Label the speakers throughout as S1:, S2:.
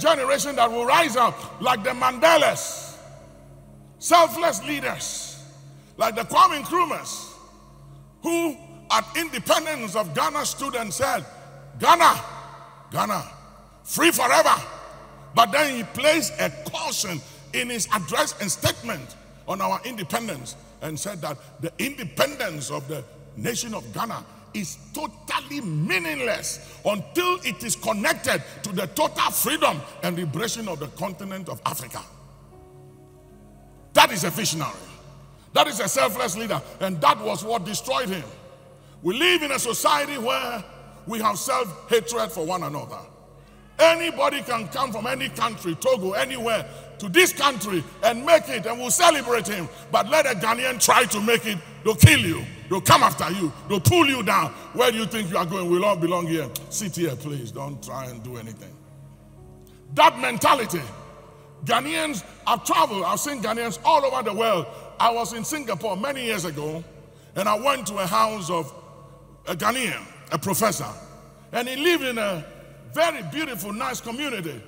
S1: generation that will rise up like the Mandelas, selfless leaders, like the Kwame Nkrumahs, who at independence of Ghana stood and said, Ghana, free forever. But then he placed a caution in his address and statement on our independence and said that the independence of the nation of Ghana is totally meaningless until it is connected to the total freedom and liberation of the continent of Africa. That is a visionary. That is a selfless leader, and that was what destroyed him. We live in a society where we have self-hatred for one another. Anybody can come from any country, Togo, anywhere, to this country and make it, and we'll celebrate him. But let a Ghanaian try to make it, they'll kill you. They'll come after you. They'll pull you down. Where do you think you are going? We'll all belong here. Sit here, please. Don't try and do anything. That mentality. Ghanaians, I've traveled, I've seen Ghanaians all over the world. I was in Singapore many years ago, and I went to a house of a Ghanaian, a professor, and he lived in a very beautiful, nice community.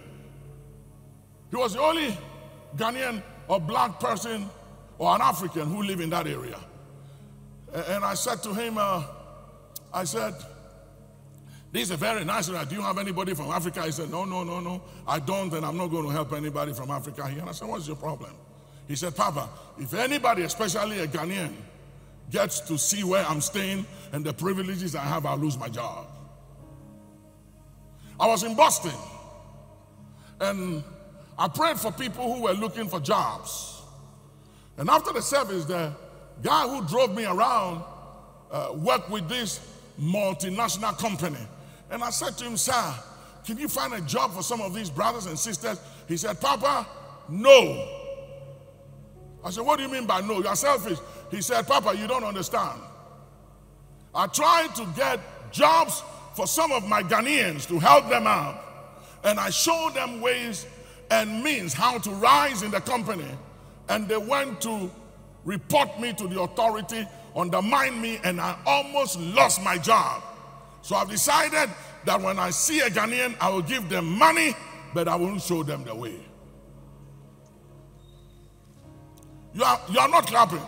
S1: He was the only Ghanaian or black person or an African who lived in that area. And I said to him, I said, this is a very nice area. Do you have anybody from Africa? He said, no, I don't, and I'm not going to help anybody from Africa here. And I said, what's your problem? He said, Papa, if anybody, especially a Ghanaian, gets to see where I'm staying and the privileges I have, I'll lose my job. I was in Boston, and I prayed for people who were looking for jobs. And after the service, the guy who drove me around worked with this multinational company. And I said to him, sir, can you find a job for some of these brothers and sisters? He said, Papa, no. I said, what do you mean by no? You're selfish. He said, Papa, you don't understand. I tried to get jobs for some of my Ghanaians to help them out. And I showed them ways and means how to rise in the company. And they went to report me to the authority, undermine me, and I almost lost my job. So I've decided that when I see a Ghanaian, I will give them money, but I won't show them the way. You are not clapping.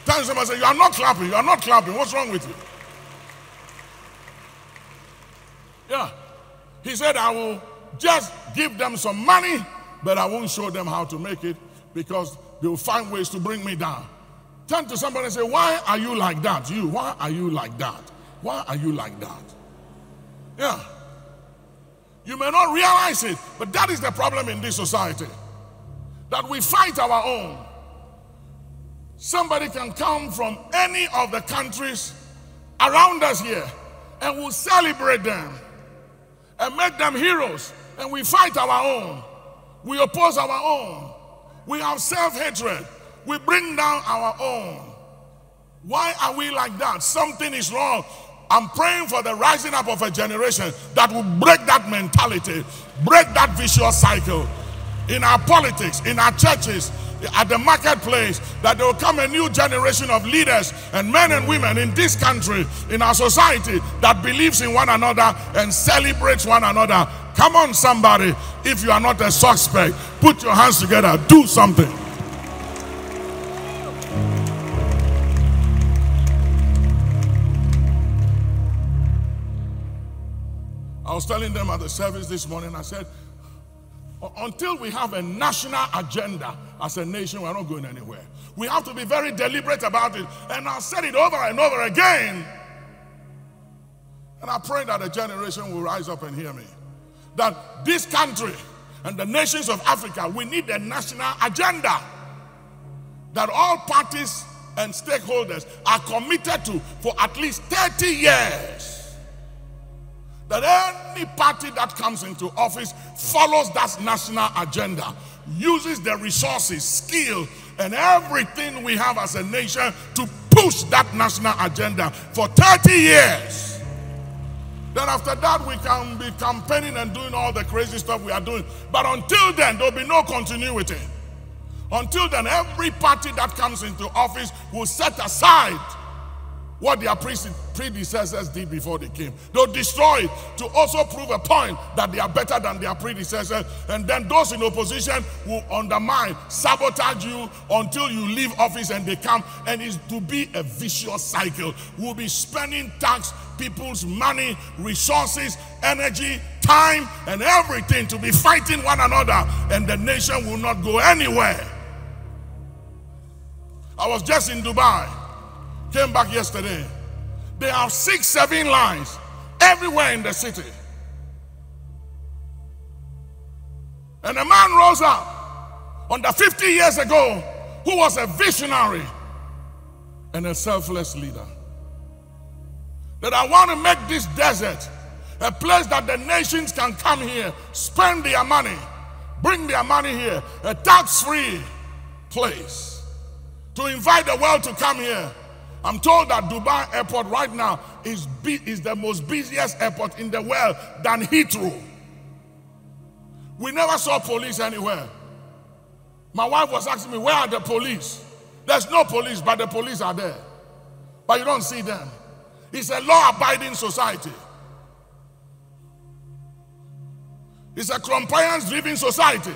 S1: Tell somebody, say, you are not clapping. You are not clapping. What's wrong with you? Yeah. He said, I will just give them some money, but I won't show them how to make it because they will find ways to bring me down. Turn to somebody and say, why are you like that? You, why are you like that? Why are you like that? Yeah. You may not realize it, but that is the problem in this society. That we fight our own. Somebody can come from any of the countries around us here and we'll celebrate them and make them heroes, and we fight our own. We oppose our own. We have self-hatred. We bring down our own. Why are we like that? Something is wrong. I'm praying for the rising up of a generation that will break that mentality, break that vicious cycle in our politics, in our churches, at the marketplace, that there will come a new generation of leaders and men and women in this country, in our society, that believes in one another and celebrates one another. Come on, somebody. If you are not a suspect, put your hands together. Do something. I was telling them at the service this morning, I said, until we have a national agenda as a nation, we're not going anywhere. We have to be very deliberate about it. And I said it over and over again. And I pray that a generation will rise up and hear me. That this country and the nations of Africa, we need a national agenda that all parties and stakeholders are committed to for at least 30 years. That any party that comes into office follows that national agenda, uses the resources, skill, and everything we have as a nation to push that national agenda for 30 years. Then after that, we can be campaigning and doing all the crazy stuff we are doing. But until then, there will be no continuity. Until then, every party that comes into office will set aside what their predecessors did before they came. They'll destroy it to also prove a point that they are better than their predecessors. And then those in opposition will undermine, sabotage you until you leave office and they come. And it's to be a vicious cycle. We'll be spending tax people's money, resources, energy, time, and everything to be fighting one another. And the nation will not go anywhere. I was just in Dubai. Came back yesterday. They have 6-7 lines everywhere in the city. And a man rose up under 50 years ago who was a visionary and a selfless leader. That I want to make this desert a place that the nations can come here, spend their money, bring their money here, a tax-free place to invite the world to come here. I'm told that Dubai airport right now is the most busiest airport in the world than Heathrow. We never saw police anywhere. My wife was asking me, where are the police? There's no police, but the police are there. But you don't see them. It's a law-abiding society. It's a compliance-driven society.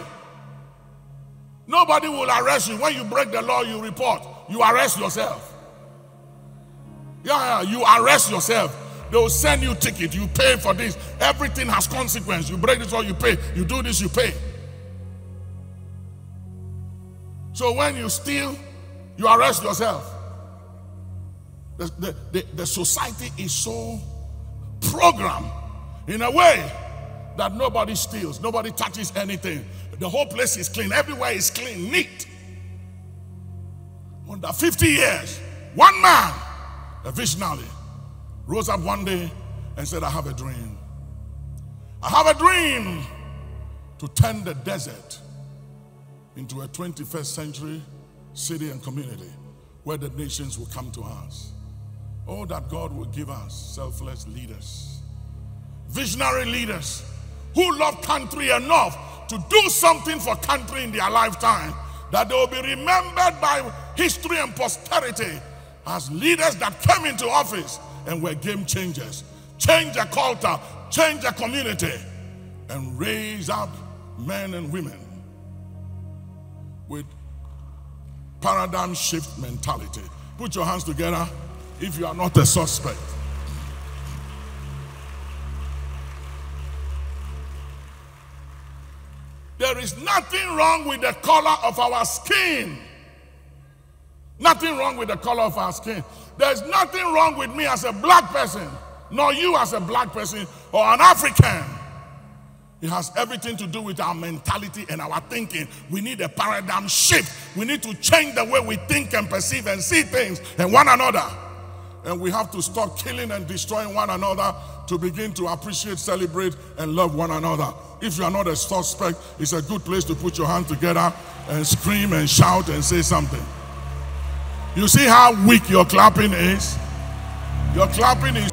S1: Nobody will arrest you. When you break the law, you report. You arrest yourself. Yeah, you arrest yourself. They will send you ticket. You pay for this. Everything has consequence. You break this law, you pay. You do this, you pay. So when you steal, you arrest yourself. The society is so programmed in a way that nobody steals, nobody touches anything. The whole place is clean. Everywhere is clean, neat. Under 50 years, one man, a visionary, rose up one day and said, I have a dream. I have a dream to turn the desert into a 21st century city and community where the nations will come to us. Oh, that God will give us selfless leaders, visionary leaders who love country enough to do something for country in their lifetime, that they will be remembered by history and posterity as leaders that came into office and were game changers, change a culture, change a community, and raise up men and women with paradigm shift mentality. Put your hands together if you are not a suspect. There is nothing wrong with the color of our skin. Nothing wrong with the color of our skin. There's nothing wrong with me as a black person, nor you as a black person or an African. It has everything to do with our mentality and our thinking. We need a paradigm shift. We need to change the way we think and perceive and see things and one another. And we have to stop killing and destroying one another to begin to appreciate, celebrate, and love one another. If you are not a suspect, it's a good place to put your hand together and scream and shout and say something. You see how weak your clapping is? Your clapping is